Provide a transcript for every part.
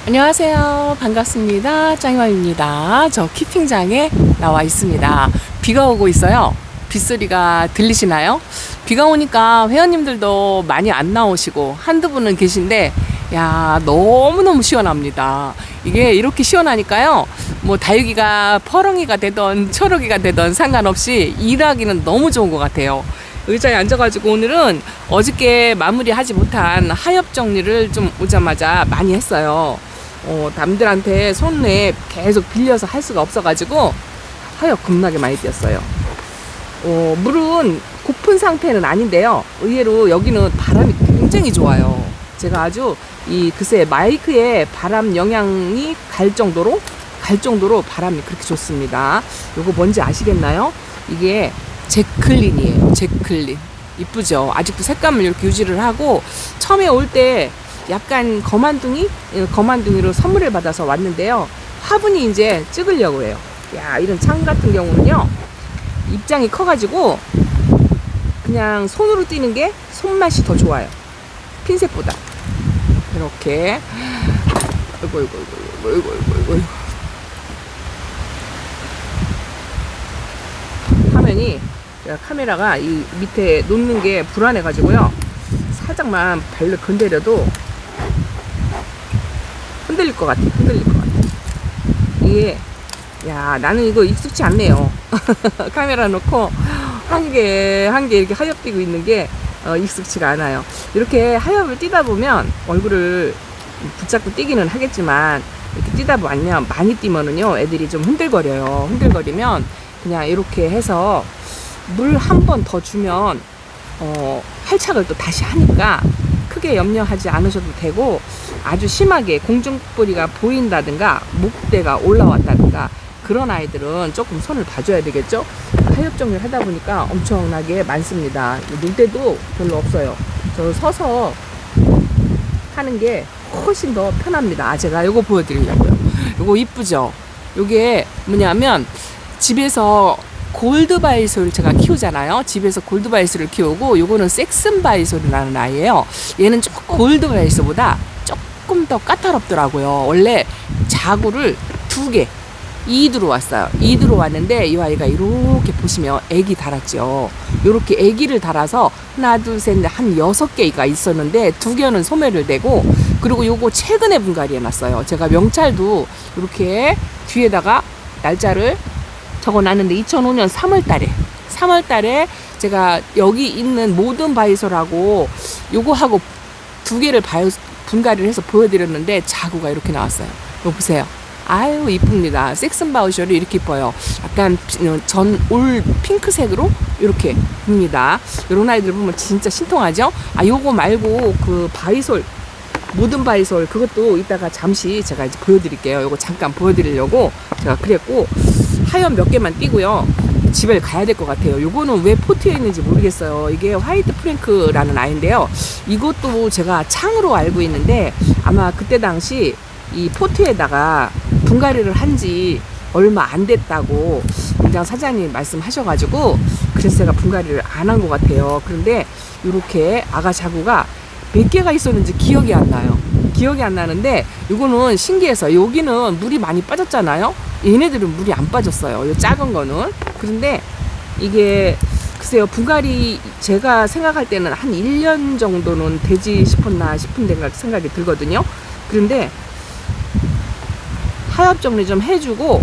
안녕하세요. 반갑습니다. 짱이맘입니다. 저 키핑장에 나와 있습니다. 비가 오고 있어요. 빗소리가 들리시나요? 비가 오니까 회원님들도 많이 안 나오시고 한두 분은 계신데 야, 너무너무 시원합니다. 이게 이렇게 시원하니까요. 뭐 다육이가 퍼렁이가 되던 초록이가 되던 상관없이 일하기는 너무 좋은 것 같아요. 의자에 앉아가지고 오늘은 어저께 마무리하지 못한 하엽 정리를 좀 오자마자 많이 했어요. 남들한테 손에 계속 빌려서 할 수가 없어가지고 하엽 겁나게 많이 띄었어요. 물은 고픈 상태는 아닌데요. 의외로 여기는 바람이 굉장히 좋아요. 제가 아주 글쎄 마이크에 바람 영향이 갈 정도로 바람이 그렇게 좋습니다. 요거 뭔지 아시겠나요? 이게 제클린이에요. 제클린. 이쁘죠? 아직도 색감을 이렇게 유지를 하고 처음에 올 때 약간 거만둥이로 선물을 받아서 왔는데요. 화분이 이제 찍으려고 해요. 야, 이런 창 같은 경우는요. 입장이 커가지고 그냥 손으로 띄는 게 손맛이 더 좋아요. 핀셋보다. 이렇게. 아이고. 화면이 카메라가 이 밑에 놓는 게 불안해가지고요. 살짝만 발로 건드려도 흔들릴 것 같아. 이게 나는 이거 익숙치 않네요. 카메라 놓고 한 개 이렇게 하엽 띄고 있는 게 익숙치가 않아요. 이렇게 하엽을 띄다 보면 얼굴을 붙잡고 띄기는 하겠지만 이렇게 띄다 보면 많이 띄면은요 애들이 좀 흔들거려요. 흔들거리면 그냥 이렇게 해서 물 한 번 더 주면 활착을 또 다시 하니까 크게 염려하지 않으셔도 되고, 아주 심하게 공중뿌리가 보인다든가 목대가 올라왔다든가 그런 아이들은 조금 손을 봐줘야 되겠죠. 하엽 정리를 하다 보니까 엄청나게 많습니다. 놀 때도 별로 없어요. 저는 서서 하는 게 훨씬 더 편합니다. 제가 이거 보여드리려고요. 이거 이쁘죠? 이게 뭐냐면 집에서 골드바이솔을 제가 키우잖아요. 집에서 골드바이솔을 키우고, 요거는 섹슨바이솔이라는 아이예요. 얘는 조금 골드바이솔보다 조금 더 까다롭더라고요. 원래 자구를 2개 2 들어왔어요. 2 들어왔는데 이 아이가 이렇게 보시면 애기 달았죠. 이렇게 애기를 달아서 하나 둘 셋 한 6개가 있었는데 2개는 소매를 대고, 그리고 요거 최근에 분갈이 해놨어요. 제가 명찰도 이렇게 뒤에다가 날짜를 적어놨는데 2005년 3월달에 제가 여기 있는 모든 바이솔하고 요거하고 2개를 분갈이를 해서 보여드렸는데 자구가 이렇게 나왔어요. 이거 보세요. 아유 이쁩니다. 섹슨 바이솔이 이렇게 이뻐요. 약간 올 핑크색으로 이렇게 봅니다. 이런 아이들 보면 진짜 신통하죠. 요거 말고 그 바이솔, 모든 바이솔, 그것도 이따가 잠시 제가 이제 보여드릴게요. 요거 잠깐 보여드리려고 제가 그랬고, 하엽 몇 개만 띄고요. 집에 가야 될 것 같아요. 요거는 왜 포트에 있는지 모르겠어요. 이게 화이트 프랭크라는 아이인데요. 이것도 제가 창으로 알고 있는데 아마 그때 당시 이 포트에다가 분갈이를 한 지 얼마 안 됐다고 공장 사장님 말씀하셔가지고 그래서 제가 분갈이를 안 한 것 같아요. 그런데 이렇게 아가 자구가 몇 개가 있었는지 기억이 안 나는데 이거는 신기해서, 여기는 물이 많이 빠졌잖아요. 얘네들은 물이 안 빠졌어요. 이 작은 거는. 그런데 이게 글쎄요, 분갈이 제가 생각할 때는 한 1년 정도는 되지 싶었나 싶은 생각이 들거든요. 그런데 하엽 정리 좀 해주고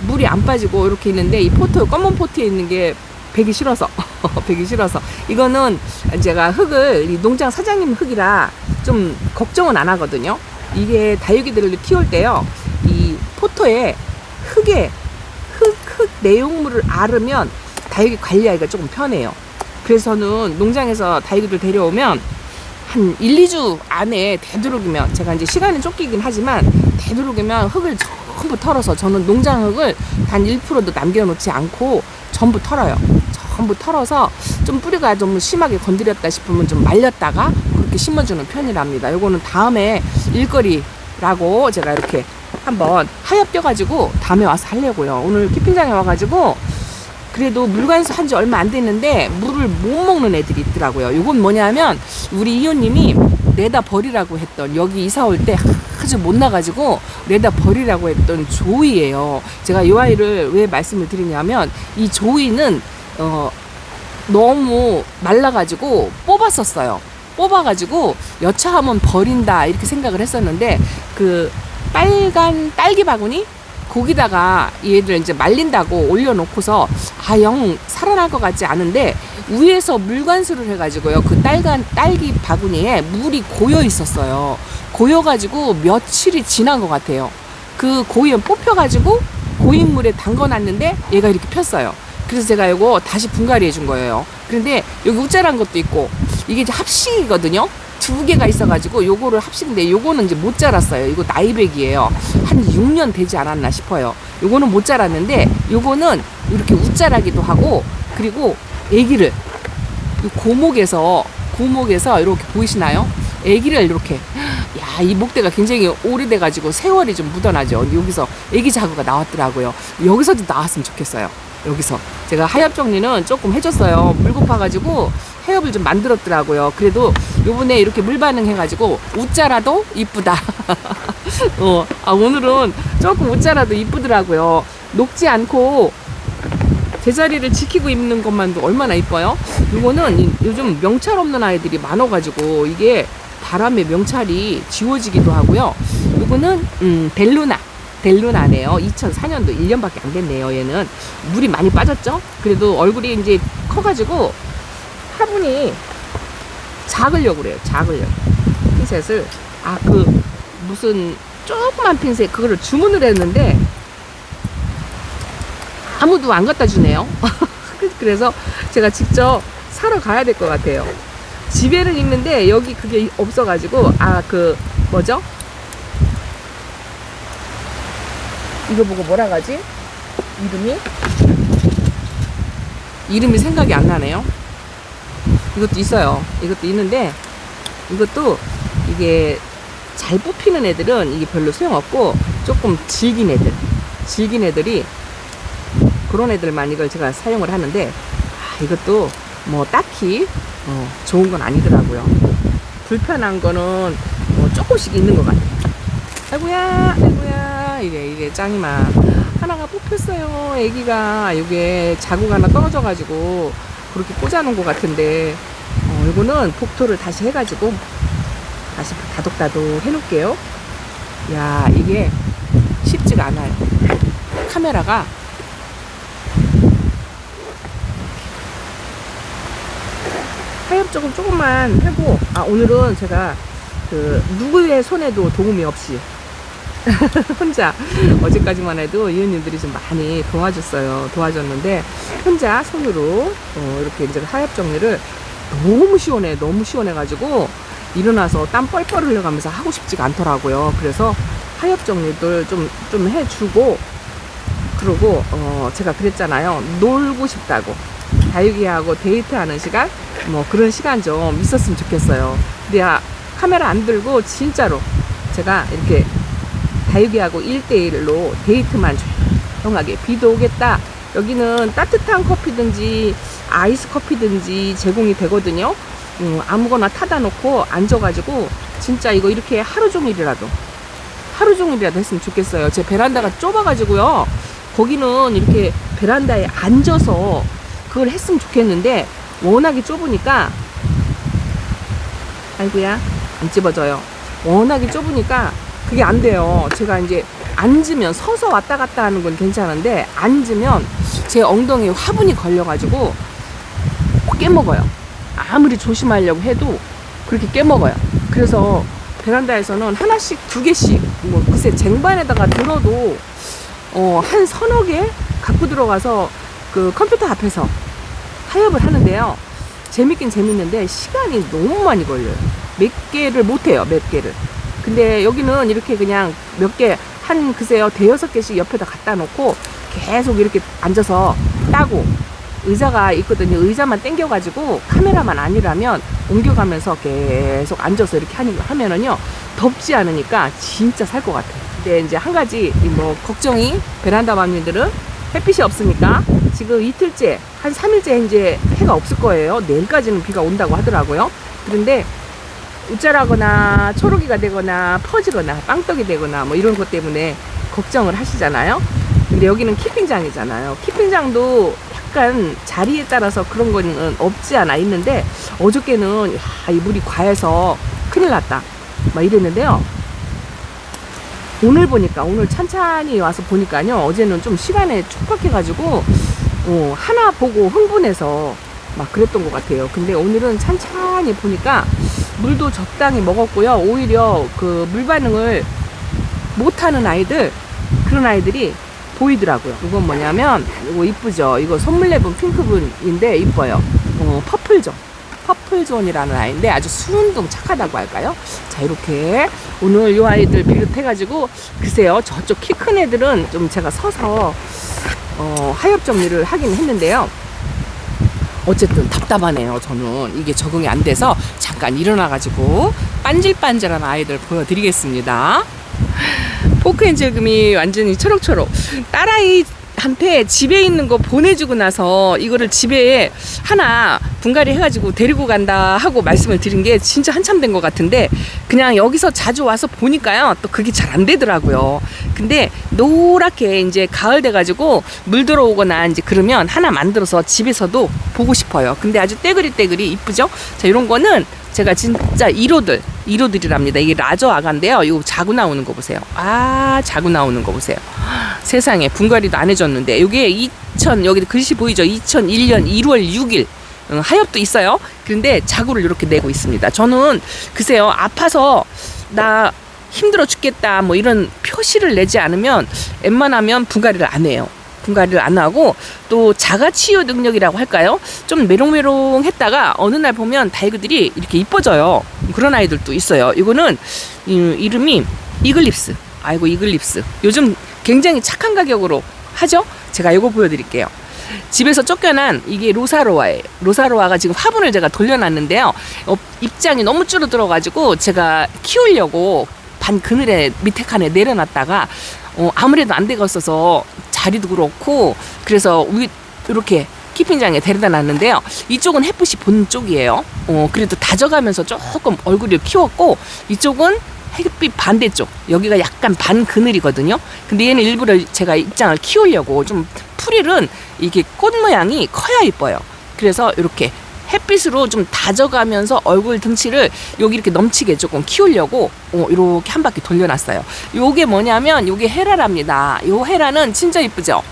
물이 안 빠지고 이렇게 있는데, 이 포트, 검은 포트에 있는 게 배기 싫어서 이거는 제가 흙을, 이 농장 사장님 흙이라 좀 걱정은 안 하거든요. 이게 다육이들을 키울 때요, 이 포토에 흙 내용물을 알으면 다육이 관리하기가 조금 편해요. 그래서 저는 농장에서 다육이들 데려오면 한 1, 2주 안에 되도록이면, 제가 이제 시간이 쫓기긴 하지만 되도록이면 흙을 전부 털어서, 저는 농장 흙을 단 1%도 남겨놓지 않고 전부 털어요. 전부 털어서 좀 뿌리가 좀 심하게 건드렸다 싶으면 좀 말렸다가 그렇게 심어주는 편이랍니다. 요거는 다음에 일거리라고 제가 이렇게 한번 하엽 껴가지고 다음에 와서 하려고요. 오늘 키핑장에 와가지고 그래도 물관수 한지 얼마 안 됐는데 물을 못 먹는 애들이 있더라고요. 이건 뭐냐면 우리 이호님이 내다 버리라고 했던, 여기 이사 올 때 아주 도저히 못 나가지고 내다 버리라고 했던 조이예요. 제가 이 아이를 왜 말씀을 드리냐면 이 조이는 너무 말라가지고 뽑았었어요. 뽑아가지고 여차하면 버린다 이렇게 생각을 했었는데 그 빨간 딸기 바구니 거기다가 얘들 이제 말린다고 올려놓고서 영 살아날 것 같지 않은데 위에서 물관수를 해가지고요 그 딸기 바구니에 물이 고여 있었어요. 고여가지고 며칠이 지난 것 같아요. 그 고인 뽑혀가지고 고인 물에 담궈놨는데 얘가 이렇게 폈어요. 그래서 제가 이거 다시 분갈이 해준 거예요. 그런데 여기 우짜란 것도 있고 이게 이제 합식이거든요. 두 개가 있어가지고 요거를 합식인데 요거는 이제 못 자랐어요. 이거 나이백이에요. 한 6년 되지 않았나 싶어요. 요거는 못 자랐는데 요거는 이렇게 우짜라기도 하고 그리고 애기를 고목에서 이렇게 보이시나요? 애기를 이렇게 이 목대가 굉장히 오래돼가지고 세월이 좀 묻어나죠. 여기서 애기 자구가 나왔더라고요. 여기서도 나왔으면 좋겠어요. 여기서 제가 하엽 정리는 조금 해줬어요. 물 고파가지고 해엽을 좀 만들었더라고요. 그래도 요번에 이렇게 물 반응해가지고 웃자라도 이쁘다. 오늘은 조금 웃자라도 이쁘더라고요. 녹지 않고 제자리를 지키고 있는 것만도 얼마나 이뻐요. 이거는 요즘 명찰 없는 아이들이 많아가지고 이게 바람에 명찰이 지워지기도 하고요. 이거는 델루나네요. 2004년도 1년밖에 안 됐네요. 얘는 물이 많이 빠졌죠. 그래도 얼굴이 이제 커가지고 화분이 작으려고 그래요. 작으려고 핀셋을 무슨 조그만 핀셋 그거를 주문을 했는데 아무도 안 갖다 주네요. 그래서 제가 직접 사러 가야 될 것 같아요. 집에는 있는데 여기 그게 없어가지고 뭐죠? 이거 보고 뭐라 가지? 이름이 생각이 안 나네요. 이것도 있어요. 이것도 있는데 이것도 이게 잘 뽑히는 애들은 이게 별로 소용없고 조금 질긴 애들이 그런 애들만 이걸 제가 사용을 하는데 이것도 뭐 딱히 좋은 건 아니더라고요. 불편한 거는 조금씩 있는 것 같아요. 아이고야 이게 짱이만 하나가 뽑혔어요. 애기가 이게 자국 하나 떨어져가지고 그렇게 꽂아놓은 것 같은데 이거는 복토를 다시 해가지고 다시 다독다독 해놓을게요. 이게 쉽지가 않아요. 카메라가 하엽 조금만 해고 오늘은 제가 누구의 손에도 도움이 없이 혼자 어제까지만 해도 이웃님들이 좀 많이 도와줬는데 혼자 손으로 이렇게 이제 하엽 정리를 너무 시원해가지고 일어나서 땀 뻘뻘 흘려가면서 하고 싶지가 않더라고요. 그래서 하엽 정리들 좀 해주고 그러고 제가 그랬잖아요. 놀고 싶다고 다육이하고 데이트하는 시간 그런 시간 좀 있었으면 좋겠어요. 근데 카메라 안 들고 진짜로 제가 이렇게 다육이하고 1대1로 데이트만 조용하게 비도 오겠다. 여기는 따뜻한 커피든지 아이스 커피든지 제공이 되거든요. 아무거나 타다 놓고 앉아가지고 진짜 이거 이렇게 하루 종일이라도 했으면 좋겠어요. 제 베란다가 좁아가지고요. 거기는 이렇게 베란다에 앉아서 그걸 했으면 좋겠는데 워낙에 좁으니까 아이고야 안 찝어져요. 워낙에 좁으니까 그게 안 돼요. 제가 이제 앉으면 서서 왔다 갔다 하는 건 괜찮은데 앉으면 제 엉덩이에 화분이 걸려가지고 깨먹어요. 아무리 조심하려고 해도 그렇게 깨먹어요. 그래서 베란다에서는 하나씩 2개씩 글쎄 쟁반에다가 들어도 한 서너 개 갖고 들어가서 그 컴퓨터 앞에서 타협을 하는데요. 재밌긴 재밌는데 시간이 너무 많이 걸려요. 몇 개를 못해요. 근데 여기는 이렇게 그냥 몇 개 글쎄요 5-6개씩 옆에다 갖다 놓고 계속 이렇게 앉아서 따고 의자가 있거든요. 의자만 당겨가지고 카메라만 아니라면 옮겨가면서 계속 앉아서 이렇게 하면은요 덥지 않으니까 진짜 살 것 같아요. 근데 이제 한 가지 걱정이 베란다 맘님들은 햇빛이 없으니까 지금 이틀째 한 3일째 이제 해가 없을 거예요. 내일까지는 비가 온다고 하더라고요. 그런데 우짜라거나 초록이가 되거나 퍼지거나 빵떡이 되거나 뭐 이런 것 때문에 걱정을 하시잖아요. 근데 여기는 키핑장이잖아요. 키핑장도 약간 자리에 따라서 그런 거는 없지 않아 있는데, 어저께는 이 물이 과해서 큰일 났다 막 이랬는데요. 오늘 보니까, 오늘 찬찬히 와서 보니까요, 어제는 좀 시간에 촉박해가지고 하나 보고 흥분해서 막 그랬던 것 같아요. 근데 오늘은 찬찬히 보니까 물도 적당히 먹었고요. 오히려 그 물 반응을 못하는 아이들, 그런 아이들이 보이더라고요. 이건 뭐냐면, 이거 이쁘죠? 이거 손물레분 핑크분인데 이뻐요. 퍼플존. 퍼플존이라는 아이인데 아주 순둥 착하다고 할까요? 자, 이렇게 오늘 이 아이들 비롯해가지고, 글쎄요, 저쪽 키 큰 애들은 좀 제가 서서 하엽 정리를 하긴 했는데요. 어쨌든 답답하네요. 저는 이게 적응이 안 돼서 잠깐 일어나가지고 반질반질한 아이들 보여드리겠습니다. 포크앤젤금이 완전히 초록초록. 딸아이한테 집에 있는 거 보내주고 나서 이거를 집에 하나 분갈이 해가지고 데리고 간다 하고 말씀을 드린 게 진짜 한참 된 것 같은데, 그냥 여기서 자주 와서 보니까요, 또 그게 잘 안 되더라고요. 근데 노랗게 이제 가을 돼가지고 물 들어오거나 이제 그러면 하나 만들어서 집에서도 보고 싶어요. 근데 아주 떼그리 이쁘죠? 자, 이런 거는 제가 진짜 1호들이랍니다. 이게 라저 아가인데요. 이거 자구 나오는 거 보세요. 자구 나오는 거 보세요. 세상에, 분갈이도 안 해줬는데. 이게 여기 글씨 보이죠? 2001년 1월 6일. 하엽도 있어요. 그런데 자구를 이렇게 내고 있습니다. 저는 글쎄요, 아파서 나 힘들어 죽겠다 뭐 이런 표시를 내지 않으면 웬만하면 분갈이를 안 해요. 분갈이를 안 하고, 또 자가치유 능력이라고 할까요? 좀 메롱메롱 했다가 어느 날 보면 다이그들이 이렇게 이뻐져요. 그런 아이들도 있어요. 이거는 이름이 이글립스. 아이고, 이글립스. 요즘 굉장히 착한 가격으로 하죠? 제가 이거 보여드릴게요. 집에서 쫓겨난 이게 로사로아예요. 로사로아가 지금 화분을 제가 돌려놨는데요. 입장이 너무 줄어들어가지고 제가 키우려고 반 그늘에 밑에 칸에 내려놨다가 아무래도 안 되겠어서 자리도 그렇고, 그래서 이렇게 키핑장에 데려다 놨는데요. 이쪽은 햇빛이 보는 쪽이에요. 그래도 다져가면서 조금 얼굴을 키웠고, 이쪽은 햇빛 반대쪽, 여기가 약간 반 그늘이거든요. 근데 얘는 일부러 제가 입장을 키우려고, 좀 풀일은 이게 꽃 모양이 커야 이뻐요. 그래서 이렇게 햇빛으로 좀 다져가면서 얼굴 등치를 여기 이렇게 넘치게 조금 키우려고 이렇게 한 바퀴 돌려놨어요. 요게 뭐냐면, 요게 헤라랍니다. 요 헤라는 진짜 이쁘죠?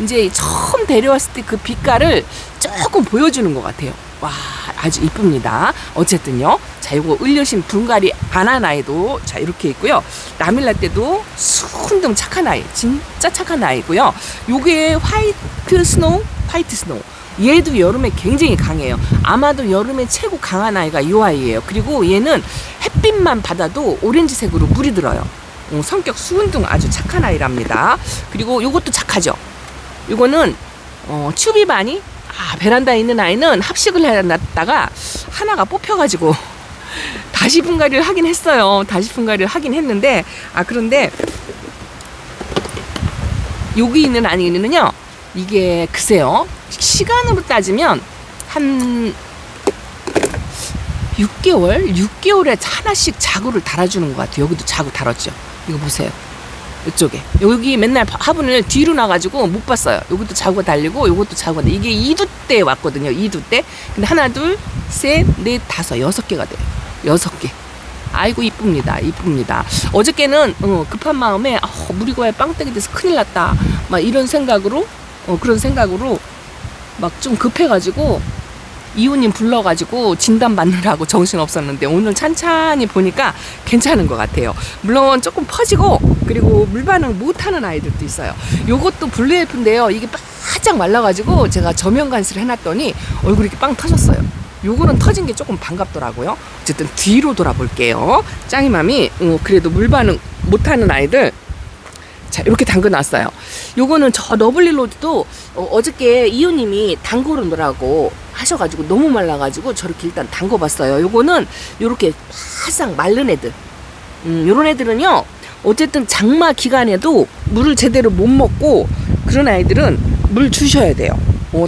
이제 처음 데려왔을 때 그 빛깔을 조금 보여주는 것 같아요. 와, 아주 이쁩니다. 어쨌든요. 자, 요거 을려신 분갈이 안 한 아이도 자, 이렇게 있고요. 라밀라 때도 순둥 착한 아이, 진짜 착한 아이고요. 요게 화이트 스노우. 얘도 여름에 굉장히 강해요. 아마도 여름에 최고 강한 아이가 이 아이예요. 그리고 얘는 햇빛만 받아도 오렌지색으로 물이 들어요. 성격 순둥 아주 착한 아이랍니다. 그리고 요것도 착하죠. 요거는 츄비바니. 베란다에 있는 아이는 합식을 해놨다가 하나가 뽑혀가지고 다시 분갈이를 하긴 했어요. 했는데, 그런데 여기 있는 아이는요, 이게 글쎄요, 시간으로 따지면 한 6개월에 하나씩 자구를 달아주는 것 같아요. 여기도 자구 달았죠. 이거 보세요. 이쪽에 여기 맨날 화분을 뒤로 놔가지고 못 봤어요. 여기도 자구가 달리고 요것도 자구가 달리고. 이게 2두 때 왔거든요. 2두 때. 근데 하나, 둘, 셋, 넷, 다섯, 6개가 돼요. 6개. 아이고, 이쁩니다. 어저께는 급한 마음에 물이 고야 빵떡이 돼서 큰일 났다 막 이런 생각으로 그런 생각으로 막 좀 급해가지고 이웃님 불러가지고 진단 받느라고 정신 없었는데, 오늘 찬찬히 보니까 괜찮은 것 같아요. 물론 조금 퍼지고, 그리고 물 반응 못하는 아이들도 있어요. 요것도 블루엘프인데요. 이게 바짝 말라가지고 제가 저면 간수를 해놨더니 얼굴이 이렇게 빵 터졌어요. 요거는 터진 게 조금 반갑더라고요. 어쨌든 뒤로 돌아볼게요. 짱이맘이 그래도 물 반응 못하는 아이들, 자, 이렇게 담궈놨어요. 요거는 저 너블리로드도 어저께 이호님이 담궈놓으라고 하셔가지고 너무 말라가지고 저렇게 일단 담궈봤어요. 요거는 요렇게 바싹 마른 애들. 요런 애들은요, 어쨌든 장마 기간에도 물을 제대로 못 먹고 그런 아이들은 물 주셔야 돼요.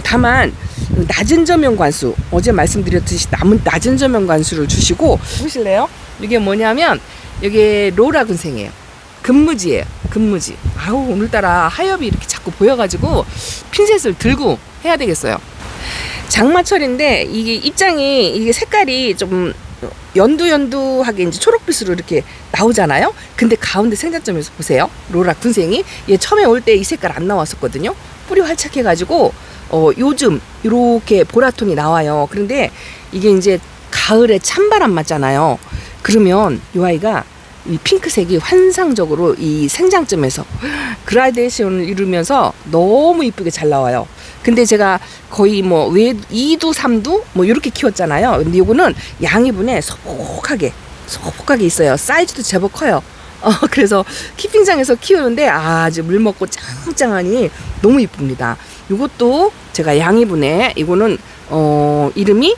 다만 낮은 저면 관수, 어제 말씀드렸듯이 낮은 저면 관수를 주시고, 보실래요? 이게 뭐냐면 이게 로라 군생이에요. 금무지예요. 금무지. 아우, 오늘따라 하엽이 이렇게 자꾸 보여가지고 핀셋을 들고 해야 되겠어요. 장마철인데 이게 입장이, 이게 색깔이 좀 연두하게 이제 초록빛으로 이렇게 나오잖아요. 근데 가운데 생장점에서 보세요. 로라 군생이 얘 처음에 올 때 이 색깔 안 나왔었거든요. 뿌리 활착해가지고 요즘 이렇게 보라톤이 나와요. 그런데 이게 이제 가을에 찬바람 맞잖아요. 그러면 이 아이가 이 핑크색이 환상적으로 이 생장점에서 그라데이션을 이루면서 너무 이쁘게 잘 나와요. 근데 제가 거의 뭐 2두 3두 뭐 이렇게 키웠잖아요. 근데 이거는 양이분에 소복하게 있어요. 사이즈도 제법 커요. 그래서 키핑장에서 키우는데 아주 물 먹고 짱짱하니 너무 이쁩니다. 이것도 제가 양이분에, 이거는 이름이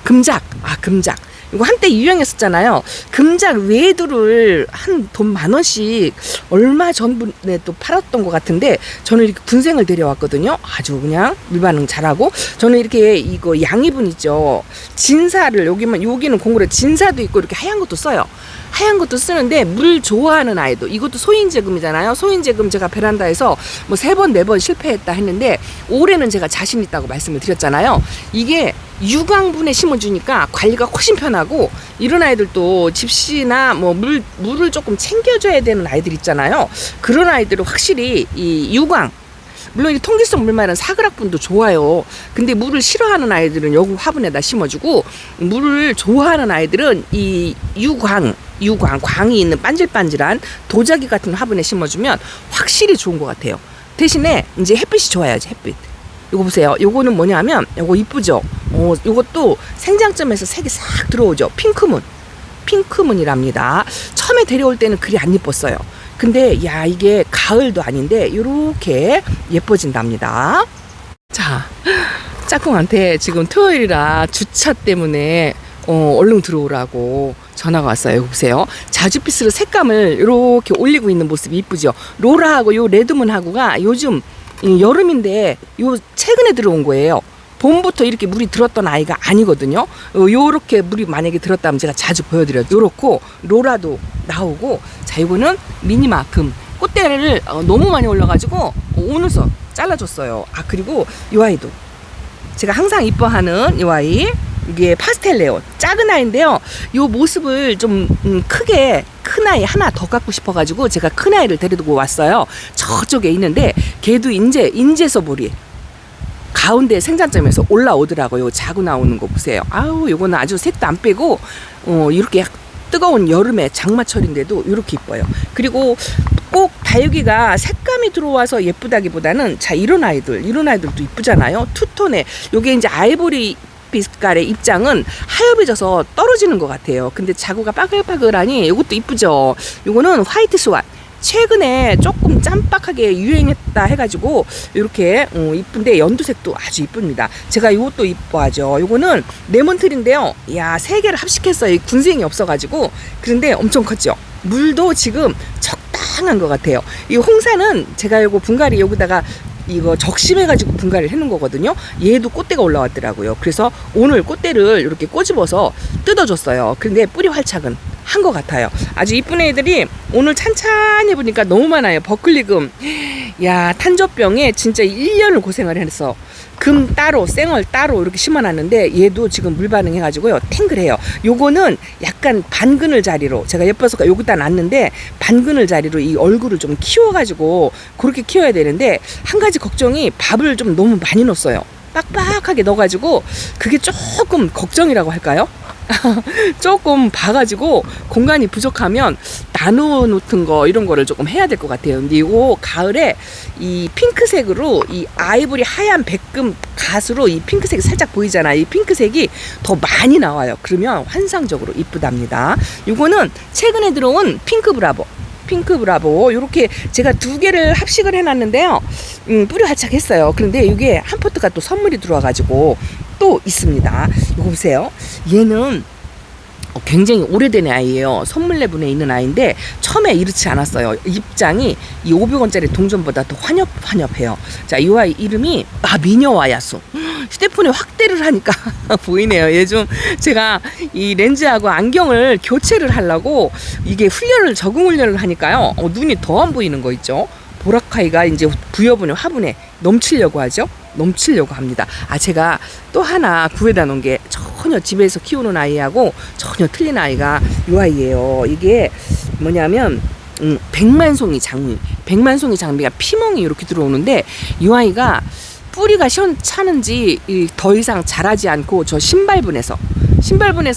금작. 금작. 이거 한때 유행했었잖아요. 금작 외두를 한 돈 10,000원씩 얼마 전에 또 팔았던 것 같은데, 저는 이렇게 군생을 데려왔거든요. 아주 그냥 물반응 잘하고. 저는 이렇게 이거 양이분 있죠. 진사를 여기는 공구래 진사도 있고 이렇게 하얀 것도 써요. 하얀 것도 쓰는데 물 좋아하는 아이도, 이것도 소인제금이잖아요. 소인제금 제가 베란다에서 뭐 3번 4번 실패했다 했는데 올해는 제가 자신 있다고 말씀을 드렸잖아요. 이게 유광분에 심어주니까 관리가 훨씬 편하고, 이런 아이들도 집시나 뭐 물을 조금 챙겨줘야 되는 아이들 있잖아요. 그런 아이들은 확실히 이 유광, 물론 이 통기성 물말은 사그락분도 좋아요. 근데 물을 싫어하는 아이들은 여기 화분에다 심어주고, 물을 좋아하는 아이들은 이 광이 있는 반질반질한 도자기 같은 화분에 심어주면 확실히 좋은 것 같아요. 대신에 이제 햇빛이 좋아야지, 햇빛. 이거 보세요. 요거는 뭐냐면, 요거 이쁘죠? 요것도 생장점에서 색이 싹 들어오죠. 핑크문이랍니다. 처음에 데려올 때는 그리 안 예뻤어요. 근데 야, 이게 가을도 아닌데 이렇게 예뻐진답니다. 자, 짝꿍한테 지금 토요일이라 주차 때문에 얼른 들어오라고 전화가 왔어요. 여기 보세요. 자주빛으로 색감을 이렇게 올리고 있는 모습이 이쁘죠. 로라하고 요 레드문하고가 요즘 여름인데 요 최근에 들어온 거예요. 봄부터 이렇게 물이 들었던 아이가 아니거든요. 요렇게 물이 만약에 들었다면 제가 자주 보여드려요. 요렇고 로라도 나오고. 자, 이거는 미니마 금. 꽃대를 너무 많이 올라가지고 오늘서 잘라줬어요. 그리고 요 아이도 제가 항상 이뻐하는 요 아이, 이게 파스텔레오 작은 아이인데요. 요 모습을 좀 크게, 큰 아이 하나 더 갖고 싶어가지고 제가 큰 아이를 데리고 왔어요. 저쪽에 있는데 걔도 인제서보리 가운데 생장점에서 올라오더라고요. 자고 나오는 거 보세요. 아우, 요거는 아주 색도 안 빼고 이렇게 뜨거운 여름에 장마철인데도 이렇게 이뻐요. 그리고 꼭 다육이가 색감이 들어와서 예쁘다기보다는, 자, 이런 아이들도 이쁘잖아요. 투톤에 요게 이제 아이보리 빛깔의 입장은 하엽이 져서 떨어지는 것 같아요. 근데 자구가 빠글빠글하니 이것도 이쁘죠. 요거는 화이트 스완. 최근에 조금 짬박하게 유행했다 해가지고 이렇게 이쁜데 연두색도 아주 이쁩니다. 제가 이것도 이뻐하죠. 이거는 레몬틀인데요. 야, 3개를 합식했어요. 군생이 없어가지고. 그런데 엄청 컸죠. 물도 지금 적당한 것 같아요. 이 홍사는 제가 이거 분갈이 여기다가 이거 적심해가지고 분갈이를 해놓은 거거든요. 얘도 꽃대가 올라왔더라고요. 그래서 오늘 꽃대를 이렇게 꼬집어서 뜯어줬어요. 근데 뿌리 활착은 한 것 같아요. 아주 이쁜 애들이 오늘 찬찬히 보니까 너무 많아요. 버클리금. 야, 탄저병에 진짜 1년을 고생을 했어. 금 따로, 쌩얼 따로 이렇게 심어놨는데 얘도 지금 물 반응해가지고요. 탱글해요. 요거는 약간 반그늘 자리로, 제가 예뻐서 여기다 놨는데 반그늘 자리로 이 얼굴을 좀 키워가지고 그렇게 키워야 되는데, 한 가지 걱정이 밥을 좀 너무 많이 넣었어요. 빡빡하게 넣어가지고 그게 조금 걱정이라고 할까요? 조금 봐가지고 공간이 부족하면 나눠 놓던 거 이런 거를 조금 해야 될 것 같아요. 근데 이거 가을에 이 핑크색으로 이 아이보리 하얀 백금 가수로 이 핑크색이 살짝 보이잖아요. 이 핑크색이 더 많이 나와요. 그러면 환상적으로 이쁘답니다. 이거는 최근에 들어온 핑크 브라보 이렇게 제가 2개를 합식을 해놨는데요. 뿌리 활착했어요. 그런데 이게 한 포트가 또 선물이 들어와가지고 또 있습니다. 이거 보세요. 얘는 굉장히 오래된 아이예요. 선물내분에 있는 아이인데 처음에 이렇지 않았어요. 입장이 이 500원짜리 동전보다 더 환엽해요. 자, 이 아이 이름이 미녀와야수. 휴대폰에 확대를 하니까 보이네요. 얘 좀 제가 이 렌즈하고 안경을 교체를 하려고 이게 적응 훈련을 하니까요. 눈이 더 안 보이는 거 있죠. 보라카이가 이제 부여분에 화분에 넘치려고 하죠. 넘치려고 합니다. 제가 또 하나 구해다 놓은 게 전혀 집에서 키우는 아이하고 전혀 틀린 아이가 이 아이예요. 이게 뭐냐면 백만송이 장미. 백만송이 장미가 피멍이 이렇게 들어오는데 이 아이가 뿌리가 시원찮은지 더 이상 자라지 않고 저 신발분에서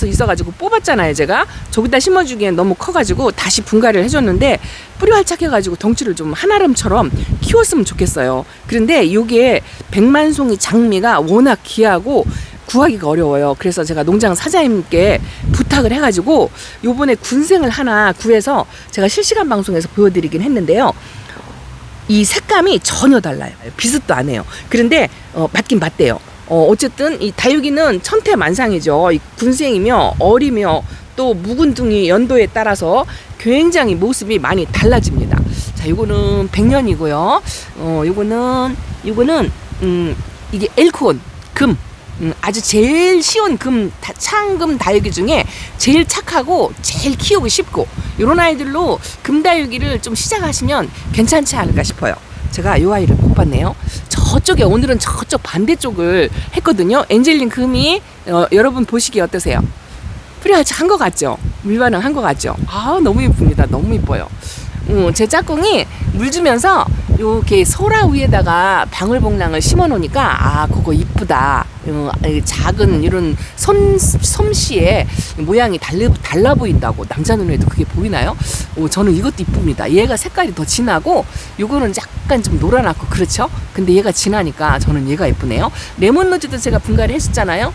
있어가지고 뽑았잖아요. 제가 저기다 심어주기엔 너무 커가지고 다시 분갈이를 해줬는데 뿌리 활착해가지고 덩치를 좀 한아름처럼 키웠으면 좋겠어요. 그런데 이게 백만송이 장미가 워낙 귀하고 구하기가 어려워요. 그래서 제가 농장 사장님께 부탁을 해가지고 요번에 군생을 하나 구해서 제가 실시간 방송에서 보여드리긴 했는데요. 이 색감이 전혀 달라요. 비슷도 안 해요. 그런데 맞긴 맞대요. 어쨌든 이 다육이는 천태만상이죠. 이 군생이며 어리며 또 묵은둥이 연도에 따라서 굉장히 모습이 많이 달라집니다. 자, 요거는 100년이고요. 요거는 이게 엘코온 금. 아주 제일 쉬운 창금 다육이 중에 제일 착하고 제일 키우기 쉽고 이런 아이들로 금다육이를 좀 시작하시면 괜찮지 않을까 싶어요. 제가 이 아이를 뽑았네요. 저쪽에 오늘은 저쪽 반대쪽을 했거든요. 엔젤린 금이 여러분 보시기 어떠세요? 프리하치 한 것 같죠? 물반응 한 것 같죠? 너무 예쁩니다. 너무 예뻐요. 제 짝꿍이 물 주면서 이렇게 소라 위에다가 방울복랑을 심어 놓으니까 그거 이쁘다. 작은 이런 솜씨에 모양이 달라 보인다고. 남자 눈에도 그게 보이나요? 저는 이것도 이쁩니다. 얘가 색깔이 더 진하고 요거는 약간 좀 노란하고 그렇죠? 근데 얘가 진하니까 저는 얘가 예쁘네요. 레몬로즈도 제가 분갈이 했었잖아요.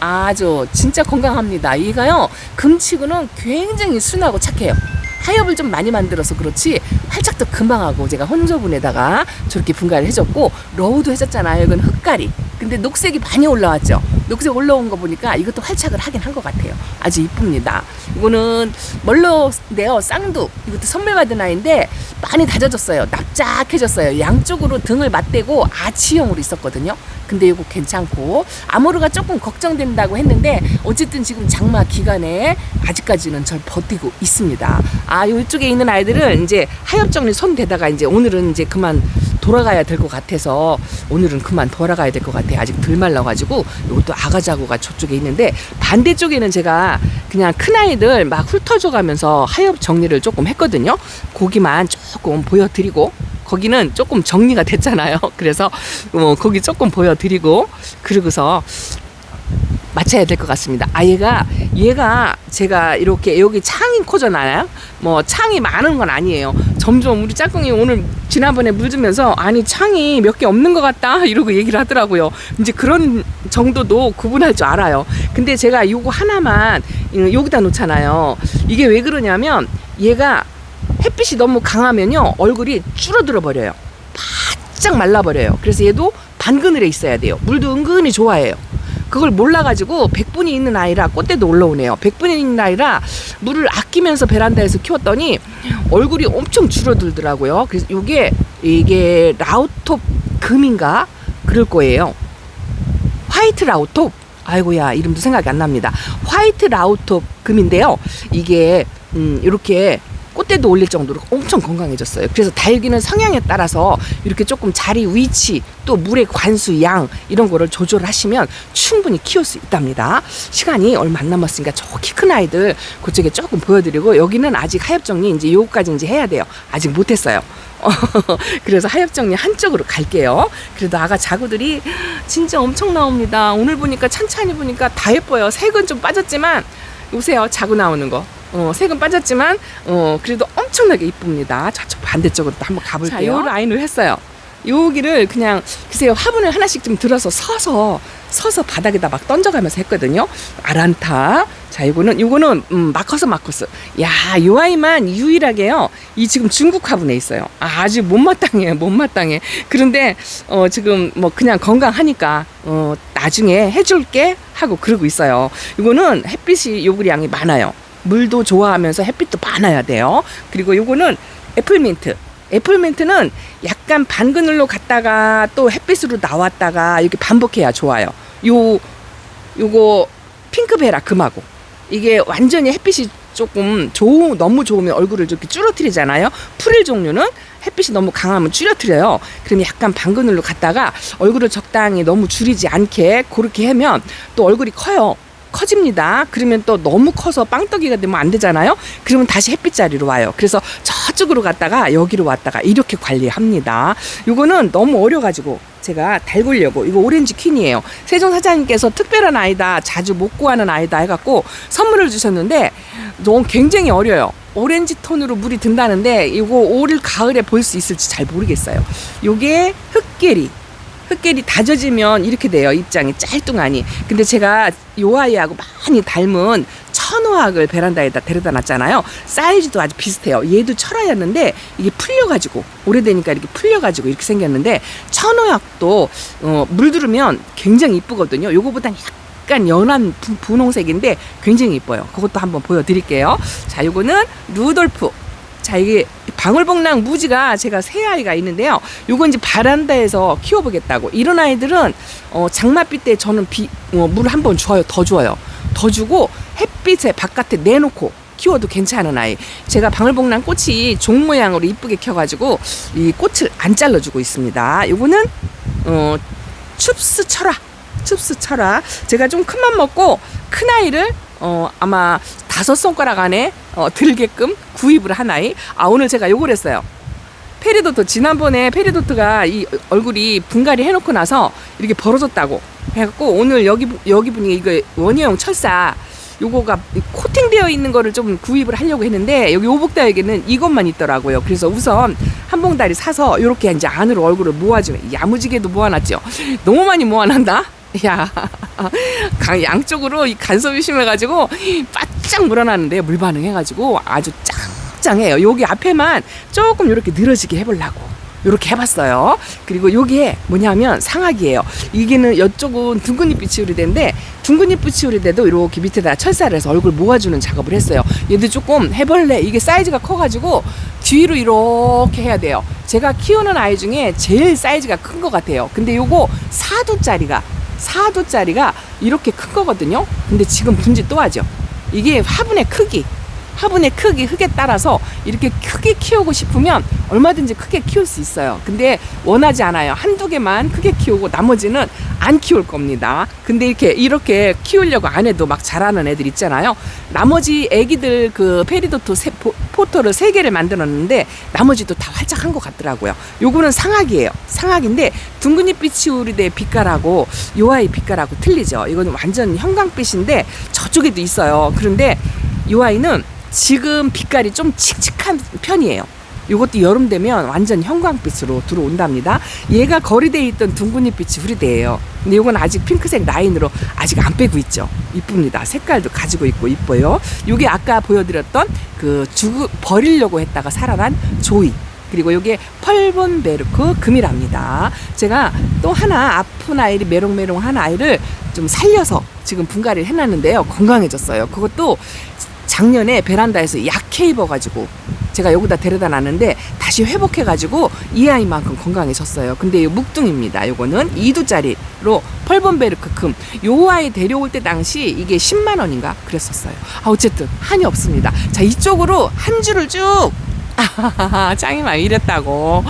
아주 진짜 건강합니다. 얘가요 금치고는 굉장히 순하고 착해요. 하엽을 좀 많이 만들어서 그렇지 활착도 금방 하고 제가 혼조분에다가 저렇게 분갈이 해줬고 러우도 해줬잖아요. 이건 흑가리. 근데 녹색이 많이 올라왔죠. 녹색 올라온 거 보니까 이것도 활착을 하긴 한 것 같아요. 아주 이쁩니다. 이거는 멀로인데요. 쌍두. 이것도 선물 받은 아이인데 많이 다져졌어요. 납작해졌어요. 양쪽으로 등을 맞대고 아치형으로 있었거든요. 근데 이거 괜찮고 아모르가 조금 걱정된다고 했는데 어쨌든 지금 장마 기간에 아직까지는 잘 버티고 있습니다. 이쪽에 있는 아이들은 이제 하엽 정리 손 대다가 이제 오늘은 이제 그만 돌아가야 될 것 같아서 오늘은 그만 돌아가야 될 것 같아요. 아직 덜 말라가지고 이것도 아가자고가 저쪽에 있는데 반대쪽에는 제가 그냥 큰 아이들 막 훑어줘가면서 하엽 정리를 조금 했거든요. 고기만 조금 보여드리고 거기는 조금 정리가 됐잖아요. 그래서 거기 조금 보여드리고 그러고서 맞춰야 될 것 같습니다. 얘가 제가 이렇게 여기 창이 코잖아요. 창이 많은 건 아니에요. 점점 우리 짝꿍이 오늘 지난번에 물 주면서 창이 몇 개 없는 것 같다 이러고 얘기를 하더라고요. 이제 그런 정도도 구분할 줄 알아요. 근데 제가 요거 하나만 여기다 놓잖아요. 이게 왜 그러냐면 얘가 햇빛이 너무 강하면요 얼굴이 줄어들어 버려요. 바짝 말라버려요. 그래서 얘도 반그늘에 있어야 돼요. 물도 은근히 좋아해요. 그걸 몰라가지고 100분이 있는 아이라 꽃대도 올라오네요. 100분이 있는 아이라 물을 아끼면서 베란다에서 키웠더니 얼굴이 엄청 줄어들더라고요. 그래서 이게 라우톱 금인가 그럴 거예요. 화이트 라우톱. 아이고야 이름도 생각이 안 납니다. 화이트 라우톱 금인데요. 이게 이렇게 꽃대도 올릴 정도로 엄청 건강해졌어요. 그래서 다육이는 성향에 따라서 이렇게 조금 자리 위치 또 물의 관수 양 이런 거를 조절하시면 충분히 키울 수 있답니다. 시간이 얼마 안 남았으니까 저 키 큰 아이들 그쪽에 조금 보여드리고 여기는 아직 하엽 정리 이제 요거까지 이제 해야 돼요. 아직 못했어요. 그래서 하엽 정리 한쪽으로 갈게요. 그래도 아가 자구들이 진짜 엄청 나옵니다. 오늘 보니까 찬찬히 보니까 다 예뻐요. 색은 좀 빠졌지만 보세요. 자구 나오는 거. 색은 빠졌지만 그래도 엄청나게 이쁩니다. 저쪽 반대쪽으로 또 한번 가볼게요. 자, 요 라인을 했어요. 여기를 그냥 글쎄요 화분을 하나씩 좀 들어서 서서 바닥에다 막 던져가면서 했거든요. 아란타. 자, 요거는 마커스. 야, 요 아이만 유일하게요. 이 지금 중국 화분에 있어요. 아주 못마땅해. 그런데 지금 그냥 건강하니까 나중에 해줄게 하고 그러고 있어요. 이거는 햇빛이 요구량이 많아요. 물도 좋아하면서 햇빛도 많아야 돼요. 그리고 요거는 애플민트. 애플민트는 약간 반그늘로 갔다가 또 햇빛으로 나왔다가 이렇게 반복해야 좋아요. 요거 핑크베라 금하고 이게 완전히 햇빛이 조금 너무 좋으면 얼굴을 이렇게 줄어뜨리잖아요. 프릴 종류는 햇빛이 너무 강하면 줄여뜨려요. 그럼 약간 반그늘로 갔다가 얼굴을 적당히 너무 줄이지 않게 그렇게 하면 또 얼굴이 커집니다. 그러면 또 너무 커서 빵떡이가 되면 안 되잖아요. 그러면 다시 햇빛자리로 와요. 그래서 저쪽으로 갔다가 여기로 왔다가 이렇게 관리합니다. 이거는 너무 어려가지고 제가 달구려고, 이거 오렌지 퀸이에요. 세종 사장님께서 특별한 아이다, 자주 못 구하는 아이다 해갖고 선물을 주셨는데 너무 굉장히 어려요. 오렌지 톤으로 물이 든다는데 이거 올 가을에 볼 수 있을지 잘 모르겠어요. 요게 흑계리 다져지면 이렇게 돼요. 입장이 짤뚱하니. 근데 제가 요 아이하고 많이 닮은 천호학을 베란다에다 데려다 놨잖아요. 사이즈도 아주 비슷해요. 얘도 철화였는데 이게 풀려가지고 오래되니까 이렇게 풀려가지고 이렇게 생겼는데, 천호학도 물 들으면 굉장히 이쁘거든요. 요거보다 약간 연한 분홍색인데 굉장히 이뻐요. 그것도 한번 보여드릴게요. 자, 요거는 루돌프. 자, 이게 방울복랑 무지가 제가 세 아이가 있는데요. 요건 이제 바란다에서 키워보겠다고. 이런 아이들은 장맛비 때 저는 물을 한번 줘요. 더 줘요. 더 주고 햇빛에 바깥에 내놓고 키워도 괜찮은 아이. 제가 방울복랑 꽃이 종 모양으로 이쁘게 켜가지고 이 꽃을 안 잘라주고 있습니다. 요거는 춥스 철화. 제가 좀 큰 맘 먹고 큰 아이를 아마 5손가락 안에 들게끔 구입을 한 아이. 오늘 제가 요걸 했어요. 페리도트. 지난번에 페리도트가 이 얼굴이 분갈이 해놓고 나서 이렇게 벌어졌다고 해갖고 오늘 여기 분이 이거 원예용 철사 요거가 코팅되어 있는 거를 좀 구입을 하려고 했는데 여기 오복다에게는 이것만 있더라고요. 그래서 우선 한 봉다리 사서 요렇게 이제 안으로 얼굴을 모아주는, 야무지게도 모아놨죠. 너무 많이 모아놨다. 야, 양쪽으로 이 간섭이 심해가지고 바짝 물어놨는데 물 반응해가지고 아주 짱짱해요. 여기 앞에만 조금 이렇게 늘어지게 해보려고 이렇게 해봤어요. 그리고 요게 뭐냐면 상악이에요. 이게는 이쪽은 둥근잎빛이 우리대인데 둥근잎빛이 우리대도 이렇게 밑에다 철사를 해서 얼굴 모아주는 작업을 했어요. 얘도 조금 해벌레, 이게 사이즈가 커가지고 뒤로 이렇게 해야 돼요. 제가 키우는 아이 중에 제일 사이즈가 큰 것 같아요. 근데 요거 4두짜리가 이렇게 큰 거거든요. 근데 지금 분지 또 하죠. 이게 화분의 크기 흙에 따라서 이렇게 크게 키우고 싶으면 얼마든지 크게 키울 수 있어요. 근데 원하지 않아요. 한두 개만 크게 키우고 나머지는 안 키울 겁니다. 근데 이렇게 키우려고 안 해도 막 자라는 애들 있잖아요. 나머지 애기들 그 페리도트 포토를 3개를 만들었는데 나머지도 다 활짝한 것 같더라고요. 요거는 상악이에요. 상악인데 둥근잎빛이 우리대 빛깔하고 요 아이 빛깔하고 틀리죠. 이거는 완전 형광빛인데 저쪽에도 있어요. 그런데 요 아이는 지금 빛깔이 좀 칙칙한 편이에요. 이것도 여름 되면 완전 형광빛으로 들어온답니다. 얘가 거리대에 있던 둥근잎빛이 후리대예요. 근데 이건 아직 핑크색 라인으로 아직 안 빼고 있죠. 이쁩니다. 색깔도 가지고 있고 이뻐요. 이게 아까 보여드렸던 그 버리려고 했다가 살아난 조이. 그리고 이게 펄본베르크 금이랍니다. 제가 또 하나 아픈 아이를 메롱메롱한 아이를 좀 살려서 지금 분갈이를 해놨는데요. 건강해졌어요. 그것도 작년에 베란다에서 약해 입어가지고 제가 여기다 데려다 놨는데 다시 회복해가지고 이 아이만큼 건강해졌어요. 근데 이 묵둥입니다. 요거는 2두짜리로 펄본베르크 금. 요 아이 데려올 때 당시 이게 10만 원인가 그랬었어요. 어쨌든 한이 없습니다. 자, 이쪽으로 한 줄을 쭉 짱이만 이랬다고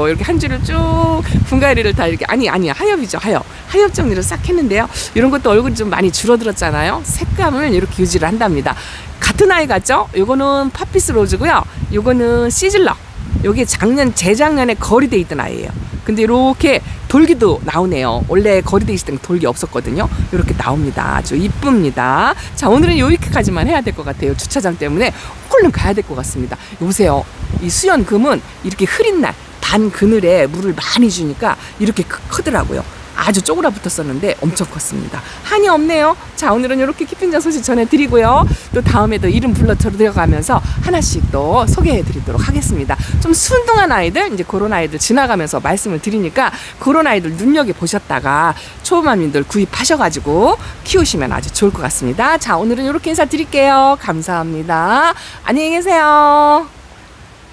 이렇게 한 줄을 쭉 분갈이를 다 이렇게 하엽이죠. 하엽 정리를 싹 했는데요. 이런 것도 얼굴이 좀 많이 줄어들었잖아요. 색감을 이렇게 유지를 한답니다. 같은 아이 같죠? 요거는 파피스 로즈고요. 요거는 시즐러. 요게 재작년에 거리돼 있던 아이예요. 근데 이렇게 돌기도 나오네요. 원래 거리돼 있을 땐 돌기 없었거든요. 이렇게 나옵니다. 아주 이쁩니다. 자, 오늘은 여기까지만 해야 될 것 같아요. 주차장 때문에 얼른 가야 될 것 같습니다. 보세요. 이 수연금은 이렇게 흐린 날 반 그늘에 물을 많이 주니까 이렇게 크더라고요. 아주 쪼그라붙었었는데 엄청 컸습니다. 한이 없네요. 자, 오늘은 이렇게 키핑장 소식 전해드리고요. 또 다음에도 이름 불러 들어가면서 하나씩 또 소개해드리도록 하겠습니다. 좀 순둥한 아이들, 이제 그런 아이들 지나가면서 말씀을 드리니까 그런 아이들 눈여겨보셨다가 초보맘님들 구입하셔가지고 키우시면 아주 좋을 것 같습니다. 자, 오늘은 이렇게 인사드릴게요. 감사합니다. 안녕히 계세요.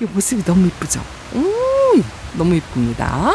이 모습이 너무 이쁘죠? 너무 이쁩니다.